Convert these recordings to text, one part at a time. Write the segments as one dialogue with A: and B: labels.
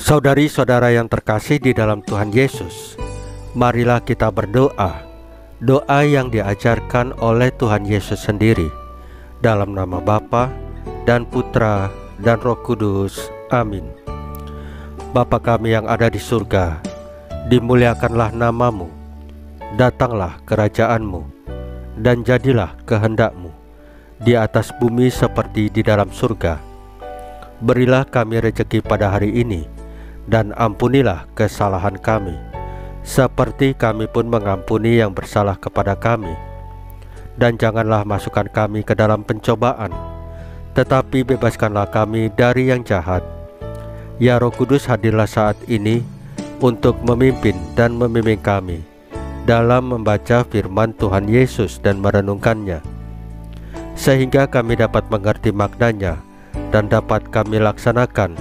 A: Saudari-saudara yang terkasih di dalam Tuhan Yesus, marilah kita berdoa, doa yang diajarkan oleh Tuhan Yesus sendiri, dalam nama Bapa dan Putra dan Roh Kudus. Amin. Bapa kami yang ada di surga, dimuliakanlah namamu, datanglah kerajaan-Mu, dan jadilah kehendak-Mu di atas bumi seperti di dalam surga. Berilah kami rejeki pada hari ini, dan ampunilah kesalahan kami, seperti kami pun mengampuni yang bersalah kepada kami. Dan janganlah masukkan kami ke dalam pencobaan, tetapi bebaskanlah kami dari yang jahat. Ya Roh Kudus, hadirlah saat ini untuk memimpin dan membimbing kami dalam membaca firman Tuhan Yesus dan merenungkannya, sehingga kami dapat mengerti maknanya dan dapat kami laksanakan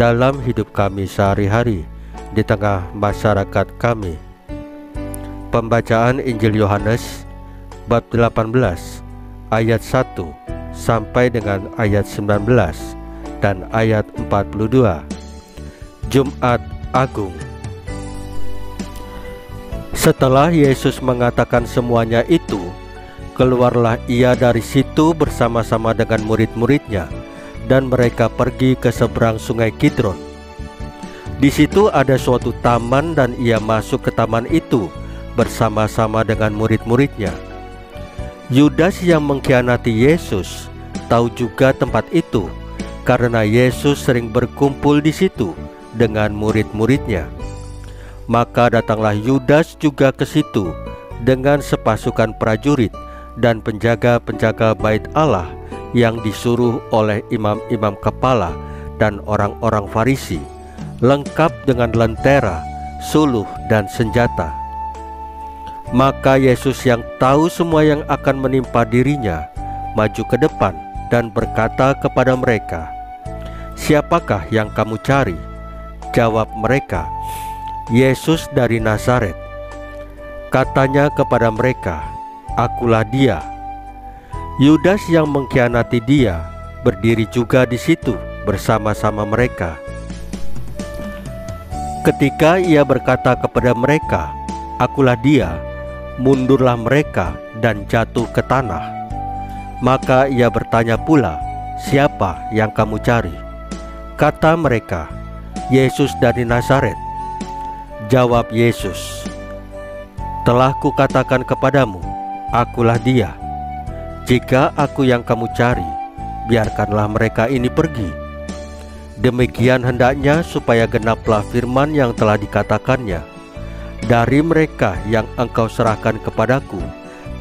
A: dalam hidup kami sehari-hari di tengah masyarakat kami. Pembacaan Injil Yohanes bab 18 ayat 1 sampai dengan ayat 19 dan ayat 42. Jumat Agung. Setelah Yesus mengatakan semuanya itu, keluarlah ia dari situ bersama-sama dengan murid-muridnya, dan mereka pergi ke seberang sungai Kidron. Di situ ada suatu taman, dan ia masuk ke taman itu bersama-sama dengan murid-muridnya. Yudas yang mengkhianati Yesus tahu juga tempat itu, karena Yesus sering berkumpul di situ dengan murid-muridnya. Maka datanglah Yudas juga ke situ dengan sepasukan prajurit dan penjaga-penjaga bait Allah yang disuruh oleh imam-imam kepala dan orang-orang Farisi, lengkap dengan lentera, suluh, dan senjata. Maka Yesus yang tahu semua yang akan menimpa dirinya, maju ke depan dan berkata kepada mereka, "Siapakah yang kamu cari?" Jawab mereka, "Yesus dari Nazaret." Katanya kepada mereka, "Akulah dia." Yudas yang mengkhianati dia berdiri juga di situ bersama-sama mereka. Ketika ia berkata kepada mereka, "Akulah dia," mundurlah mereka dan jatuh ke tanah. Maka ia bertanya pula, "Siapa yang kamu cari?" Kata mereka, "Yesus dari Nazaret." Jawab Yesus, "Telah kukatakan kepadamu, akulah dia. Jika aku yang kamu cari, biarkanlah mereka ini pergi." Demikian hendaknya supaya genaplah firman yang telah dikatakannya, "Dari mereka yang engkau serahkan kepadaku,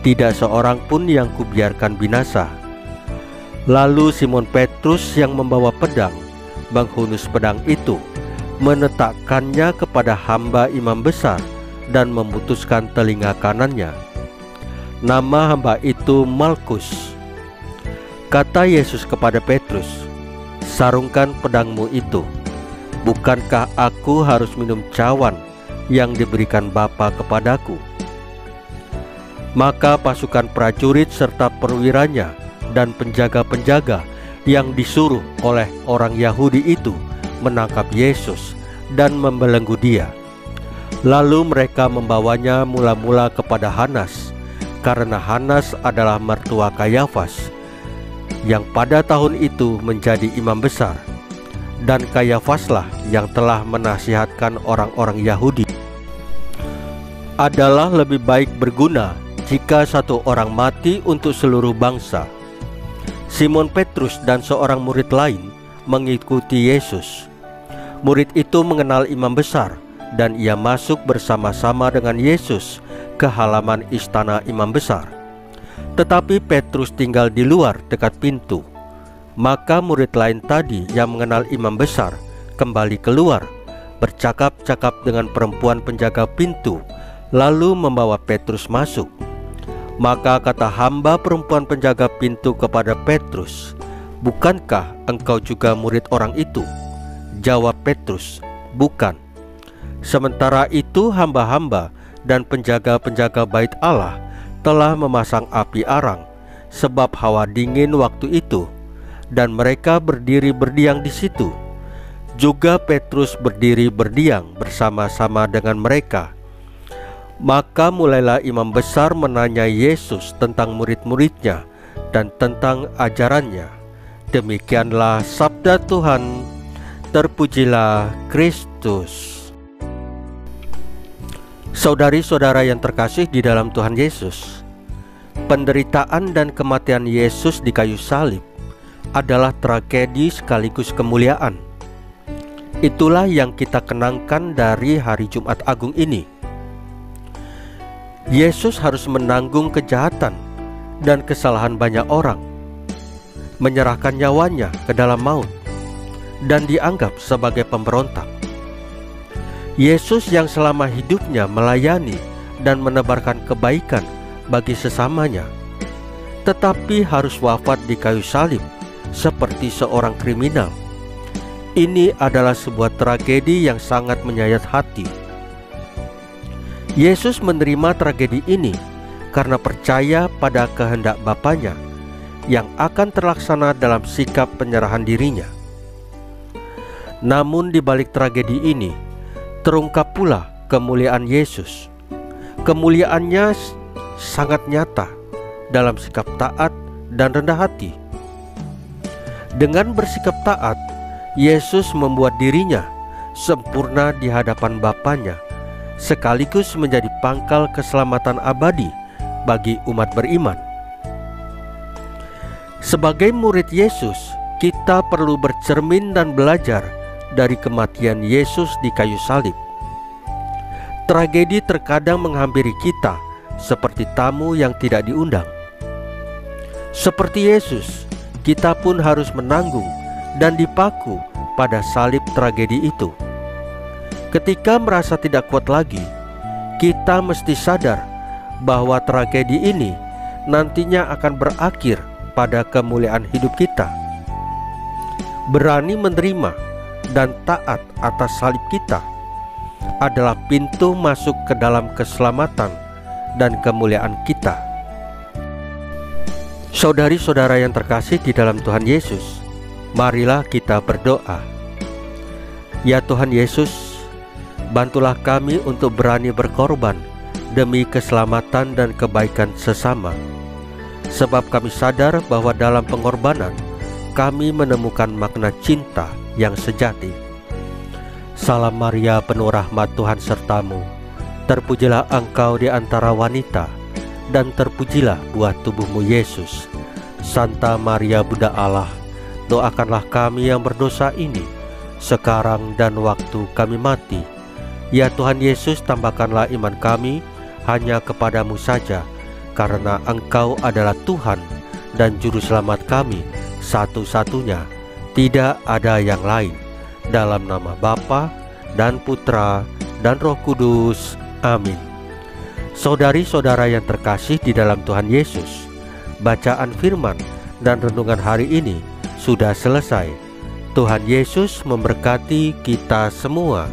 A: tidak seorang pun yang kubiarkan binasa." Lalu Simon Petrus yang membawa pedang, menghunus pedang itu, menetakkannya kepada hamba imam besar dan memutuskan telinga kanannya. Nama hamba itu Malkus. Kata Yesus kepada Petrus, "Sarungkan pedangmu itu. Bukankah aku harus minum cawan yang diberikan Bapa kepadaku?" Maka pasukan prajurit serta perwiranya dan penjaga-penjaga yang disuruh oleh orang Yahudi itu menangkap Yesus dan membelenggu dia. Lalu mereka membawanya mula-mula kepada Hanas, karena Hanas adalah mertua Kayafas, yang pada tahun itu menjadi imam besar, dan Kayafaslah yang telah menasihatkan orang-orang Yahudi. Adalah lebih baik berguna jika satu orang mati untuk seluruh bangsa. Simon Petrus dan seorang murid lain mengikuti Yesus. Murid itu mengenal imam besar, dan ia masuk bersama-sama dengan Yesus ke halaman istana imam besar. Tetapi Petrus tinggal di luar dekat pintu. Maka murid lain tadi yang mengenal imam besar kembali keluar, bercakap-cakap dengan perempuan penjaga pintu, lalu membawa Petrus masuk. Maka kata hamba perempuan penjaga pintu kepada Petrus, "Bukankah engkau juga murid orang itu?" Jawab Petrus, "Bukan." Sementara itu hamba-hamba dan penjaga-penjaga bait Allah telah memasang api arang, sebab hawa dingin waktu itu, dan mereka berdiri berdiam di situ. Juga Petrus berdiri berdiam bersama-sama dengan mereka. Maka mulailah imam besar menanyai Yesus tentang murid-muridnya dan tentang ajarannya. Demikianlah sabda Tuhan. Terpujilah Kristus. Saudari-saudara yang terkasih di dalam Tuhan Yesus, penderitaan dan kematian Yesus di kayu salib adalah tragedi sekaligus kemuliaan. Itulah yang kita kenangkan dari hari Jumat Agung ini. Yesus harus menanggung kejahatan dan kesalahan banyak orang, menyerahkan nyawanya ke dalam maut, dan dianggap sebagai pemberontak. Yesus yang selama hidupnya melayani dan menebarkan kebaikan bagi sesamanya, tetapi harus wafat di kayu salib seperti seorang kriminal. Ini adalah sebuah tragedi yang sangat menyayat hati. Yesus menerima tragedi ini karena percaya pada kehendak Bapanya yang akan terlaksana dalam sikap penyerahan dirinya. Namun di balik tragedi ini terungkap pula kemuliaan Yesus. Kemuliaannya sangat nyata dalam sikap taat dan rendah hati. Dengan bersikap taat, Yesus membuat dirinya sempurna di hadapan Bapanya, sekaligus menjadi pangkal keselamatan abadi bagi umat beriman. Sebagai murid Yesus, kita perlu bercermin dan belajar dari kematian Yesus di kayu salib. Tragedi terkadang menghampiri kita seperti tamu yang tidak diundang. Seperti Yesus, kita pun harus menanggung dan dipaku pada salib tragedi itu. Ketika merasa tidak kuat lagi, kita mesti sadar bahwa tragedi ini nantinya akan berakhir pada kemuliaan hidup kita. Berani menerima dan taat atas salib kita adalah pintu masuk ke dalam keselamatan dan kemuliaan kita. Saudari-saudara yang terkasih di dalam Tuhan Yesus, marilah kita berdoa. Ya Tuhan Yesus, bantulah kami untuk berani berkorban demi keselamatan dan kebaikan sesama. Sebab kami sadar bahwa dalam pengorbanan kami menemukan makna cinta yang sejati. Salam Maria, penuh rahmat, Tuhan sertamu. Terpujilah engkau di antara wanita, dan terpujilah buah tubuhmu Yesus. Santa Maria Bunda Allah, doakanlah kami yang berdosa ini, sekarang dan waktu kami mati. Ya Tuhan Yesus, tambahkanlah iman kami hanya kepadamu saja, karena Engkau adalah Tuhan dan Juru Selamat kami satu-satunya, tidak ada yang lain. Dalam nama Bapa dan Putra dan Roh Kudus. Amin. Saudari-saudara yang terkasih di dalam Tuhan Yesus, bacaan firman dan renungan hari ini sudah selesai. Tuhan Yesus memberkati kita semua.